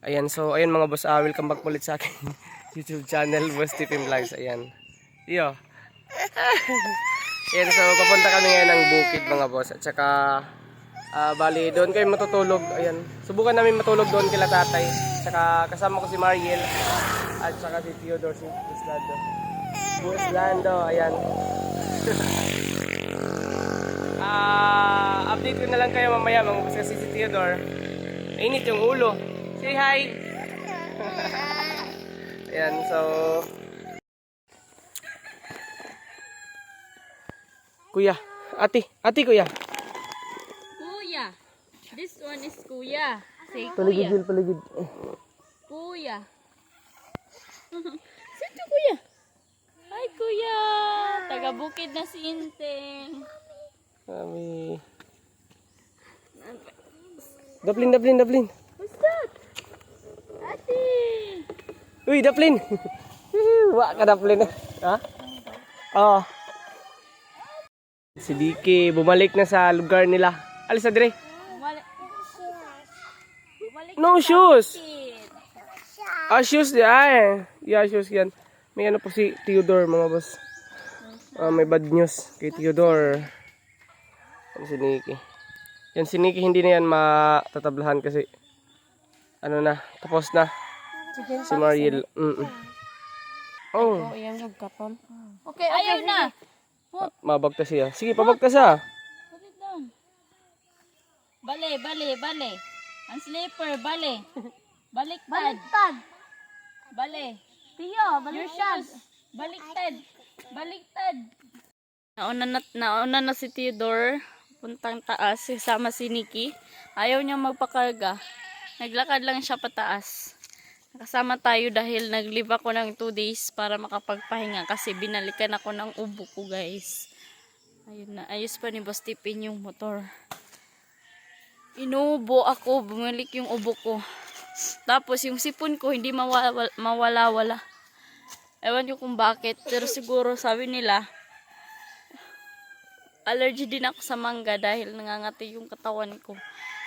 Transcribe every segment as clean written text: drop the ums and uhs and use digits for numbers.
Ayan, so ayun mga boss, welcome back ulit sa akin YouTube channel, Boss TP Vlogs. Ayan. Yo. Ayan, so papunta kami ngayon ng bukid mga boss. At saka, bali, doon kayo matutulog. Ayan. Subukan namin matulog doon kila tatay. At saka kasama ko si Mariel. At saka si Theodore, si Buslando. Buslando, ayan. Update ko na lang kayo mamaya mga boss kasi si Theodore. Mainit yung ulo. Say hi! Ayan, so... Kuya, ate kuya. Kuya. This one is kuya. Say Paligid, kuya. Jill, paligid. Kuya. Sino kuya? Hi kuya. Taga bukid na si Inteng. Kami... Daplin. What's that? Ate. Uy, Daplin! Wak ka, Daplin. Ha? Oo. Si Diki, bumalik na sa lugar nila. Alis na dire. Bumalik No na sa shoes! bukid. Shoes di ay. Yeah, shoes yan. May ano po si Theodore mga boss. May bad news kay Theodore. Yan si Nikki. Yan si Nikki hindi na yan matatablahan kasi ano na, tapos na. Si Mariel. Oh, Okay, ayaw na. mabagta siya. Sige, pabagta siya. Put it down. Bale. Ang slipper, bale. Baliktad. Bale. Tiyo, baliktad. Baliktad. Nauna na si Theodore. Puntang taas. Sama si Nikki. Ayaw niya magpakarga. Naglakad lang siya pataas. Nakasama tayo dahil nag-leave ako ng 2 days para makapagpahinga kasi binalikan ako ng ubo ko guys. Ayun na. Ayos pa ni Boss Tipin yung motor. Inuubo ako. Bumalik yung ubo ko. Tapos yung sipon ko hindi mawala-wala. Ewan ko kung bakit. Pero siguro sabi nila allergy din ako sa mangga dahil nangangati yung katawan ko.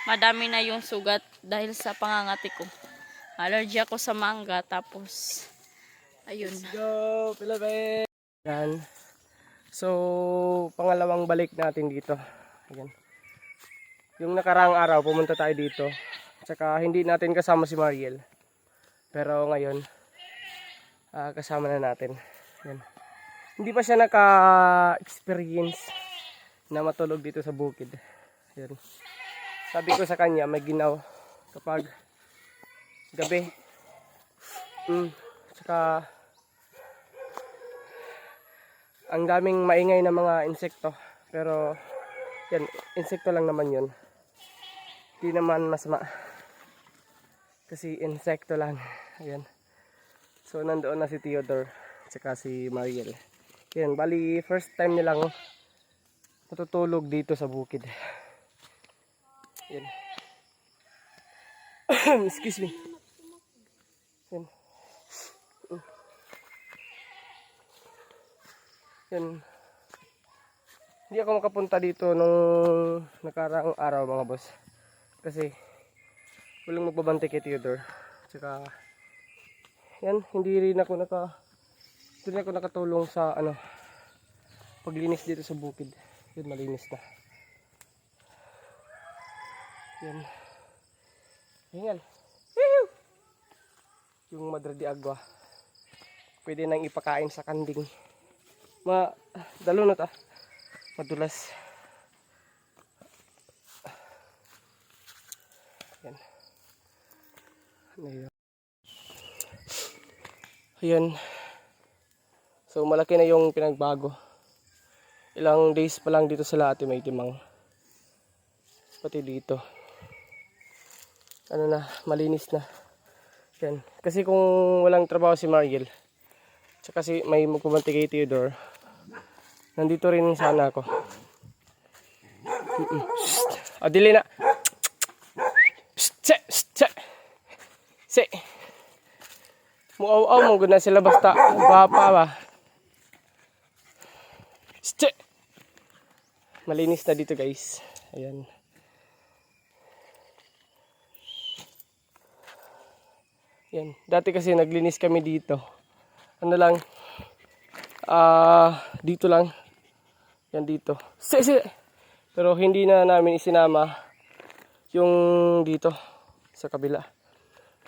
Madami na yung sugat dahil sa pangangati ko. Allergy ako sa mangga tapos ayun. Let's go, Philippines! Yan. So, pangalawang balik natin dito. Ayan. Yung nakaraang araw, pumunta tayo dito. Tsaka hindi natin kasama si Mariel. Pero ngayon, kasama na natin. Yan. Hindi pa siya naka-experience na matulog dito sa bukid. Yan. Sabi ko sa kanya, may ginaw kapag gabi. Tsaka ang daming maingay na mga insekto. Pero yan, insekto lang naman yun. Hindi naman masama. Kasi insekto lang. Ayan. So nandoon na si Theodore. Tsaka si Mariel. Yan, bali first time nilang matutulog dito sa bukid. Yan. Excuse me. Yan. Yan. Hindi ako makapunta dito nung nakaraang araw mga boss. Kasi walang magbabantay kay Theodore. Tsaka yan, hindi rin ako nakatulong sa paglinis dito sa bukid. Yan, malinis na. Yan. Hingal. Yung madre de agua. Pwede nang ipakain sa kanding. Dalo na ta. Madulas. Yan. Ayan. So malaki na yung pinagbago. Ilang days pa lang dito sila Ate May Timang. Pati dito. Ano na, malinis na. Yan. Kasi kung walang trabaho si Mariel, tsaka si may magpubanti kay Theodore, nandito rin sana ako. Dili na. Se. Muaw-aw mo gud na sila basta bapa ba. Malinis na dito guys. Ayan. Yan. Dati kasi naglinis kami dito. Ano lang, dito lang. Yan dito. Pero hindi na namin isinama yung dito sa kabila.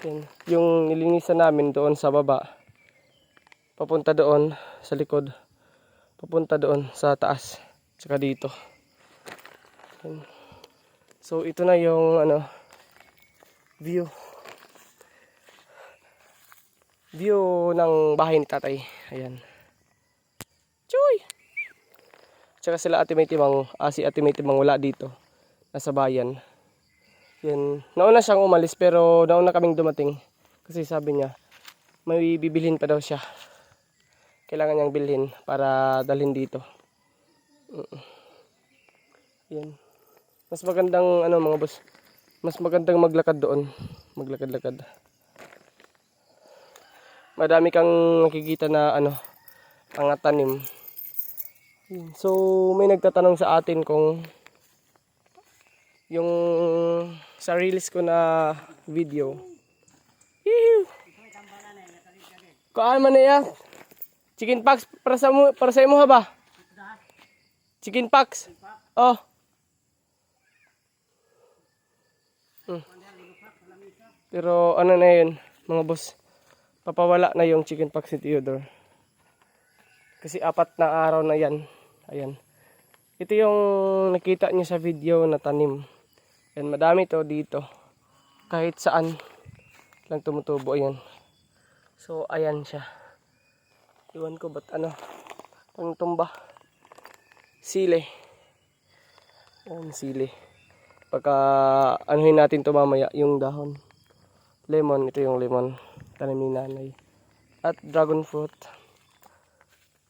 Yan. Yung nilinisan namin doon sa baba. Papunta doon sa likod. Papunta doon sa taas. Tsaka dito. Yan. So ito na yung view. View ng bahay ni tatay. Ayan. Chuy! Tsaka sila Ate May Timang, si Ate May Timang wala dito. Nasa bayan. Yan. Nauna siyang umalis pero nauna kaming dumating. Kasi sabi niya, may bibilhin pa daw siya. Kailangan niyang bilhin para dalhin dito. Yan. Mas magandang mga boss. Mas magandang maglakad doon. Maglakad-lakad. Madami kang nakikita na mga tanim. So may nagtatanong sa atin kung yung sa reels ko na video. Kaan man na yan? Chicken pox para sa imo ha ba? Chicken pox. Oh. Pero ano na yun, mga boss. Papawala na yung chicken pox ni Theodore. Kasi 4 na araw na yan. Ayan. Ito yung nakita niyo sa video na tanim. Ayan, madami to dito. Kahit saan lang tumutubo. Ayan. So, ayan siya. Iwan ko ba't pang tumba. Sili. Ayan, sili. Pagka anuhin natin to mamaya yung dahon. Lemon, ito yung lemon. Tanim ni nanay. At dragon fruit.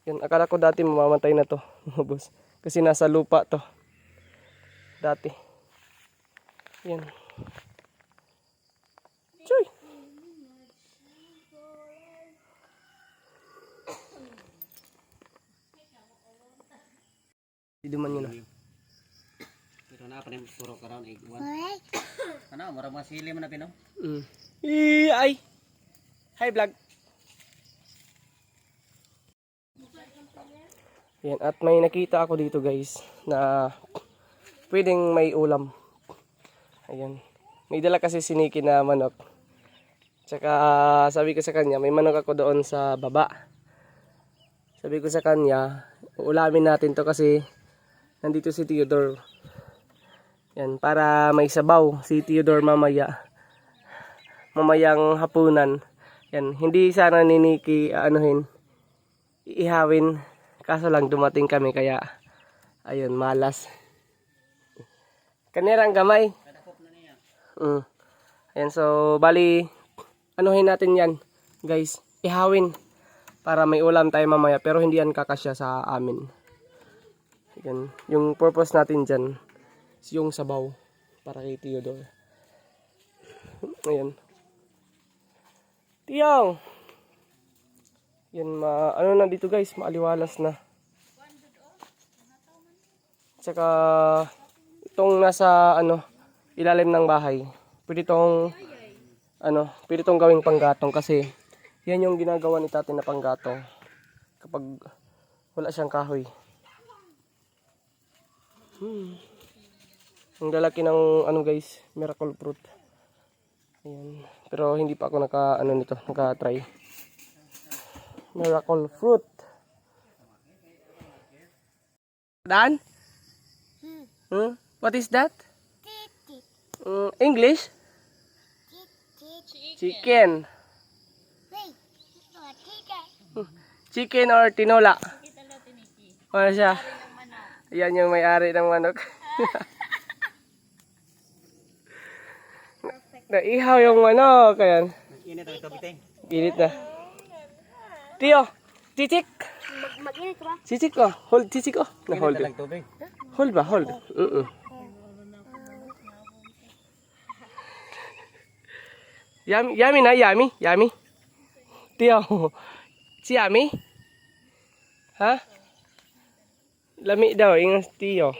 Yan, akala ko dati mamamatay na to, boss. Kasi nasa lupa to. Dati. Yan. Choy! Iduman nyo na. Pero na pa rin puro karoon iguan. Mura mga sili mo na pino? Ay! Hi vlog! Yan, at may nakita ako dito guys na pwedeng may ulam. Ayan. May dala kasi siniki na manok. Tsaka sabi ko sa kanya, may manok ako doon sa baba. Sabi ko sa kanya, uulamin natin to kasi nandito si Theodore. Yan, para may sabaw si Theodore mamaya. Mamayang hapunan. Yan, hindi sana ni Nikki iihawin. Kaso lang dumating kami kaya ayun, malas. Kanirang gamay. Ayan, so bali anuhin natin yan guys, ihawin para may ulam tayo mamaya pero hindi yan kakasya sa amin. Ayan, yung purpose natin dyan yung sabaw para kay Theodore. Ayan. Tiyong! Yan, na dito guys, maaliwalas na. Tsaka, itong nasa, ilalim ng bahay. Pwede itong gawing panggatong kasi yan yung ginagawa ni tatay na panggatong. Kapag wala siyang kahoy. Ang lalaki ng, guys, miracle fruit. Ayan. Pero hindi pa ako naka-try. Miracle fruit. Dan? What is that? English? Chicken. Chicken or tinola? Ano siya? Yan yung may-ari ng manok. Naihaw yung manok. Ayan. Init ang ito biteng. Init na. Tiyo, chichik. Mag-init ka ba? Chichik ko. Hold, chichik ko. Na-hold. Init lang tubig. Hold ba? Hold. Yummy, yummy na, yummy. Yummy. Tiyo. Si yummy? Ha? Lami daw, ingas tiyo.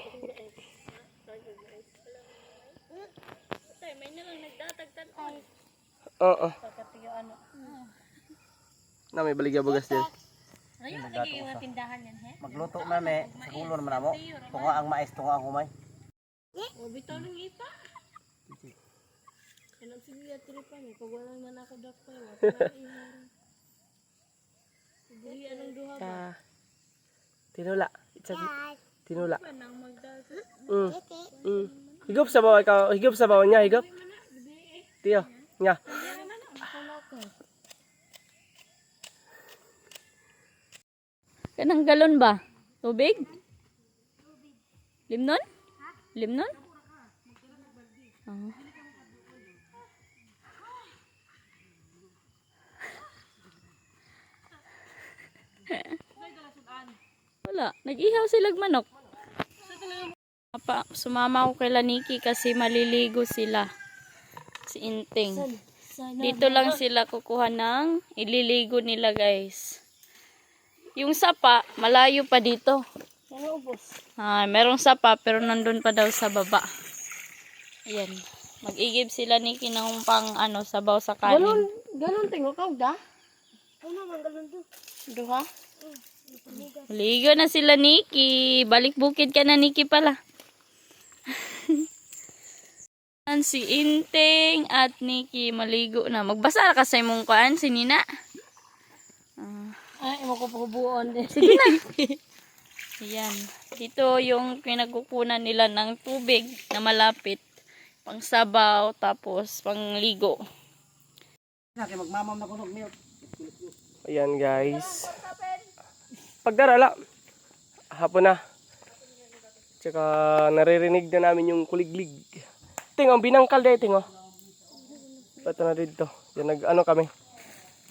May nalang nagdatagtan on. Oo. Pagkatiyo Na may baligya bugas din. Magluto na ni sa gulo naman amo. Tunga ang mais, tunga ang humay. Ah, tinula. Tinula. Higop sa bawah ikaw, higop sa bawah niya, higop. Tiyo, niya. Kanang galon ba? Tubig? Limnon? Limnon? Oh. Wala, nag-ihaw silag manok. Sumama ako kay Laniki kasi maliligo sila. Si Inting. Dito lang sila kukuha ng ililigo nila, guys. Yung sapa, malayo pa dito. Merong sapa pero nandun pa daw sa baba. Ayan. Mag-igib sila Niki ng pang sabaw sa kanin. Galon tingo ka da? Ano man galon do? Duha? Ligo na sila Niki. Balik bukid ka na Niki pala. Si Inting at Niki maligo na. Magbasa ka sa imong kuan si Nina. Ay, imo ko pabuon din. Sige na. Ayan. Dito yung pinagkukunan nila ng tubig na malapit. Pang sabaw, tapos pang ligo. Kaya magmamam na kunog milk. Ayan guys. Pagdarala. Hapon na. Tsaka naririnig na namin yung kuliglig. Ting, ang binangkal dahil ting, oh. Pato na dito. Yan, kami.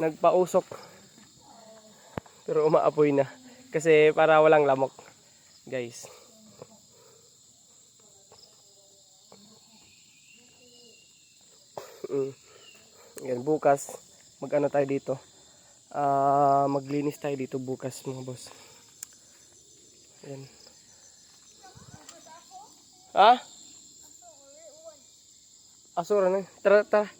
Nagpausok. Pero umaapoy na. Kasi para walang lamok. Guys. Yan, bukas. Tayo dito. Maglinis tayo dito bukas mga boss. Yan. Ha? Asura na. Tara, tara.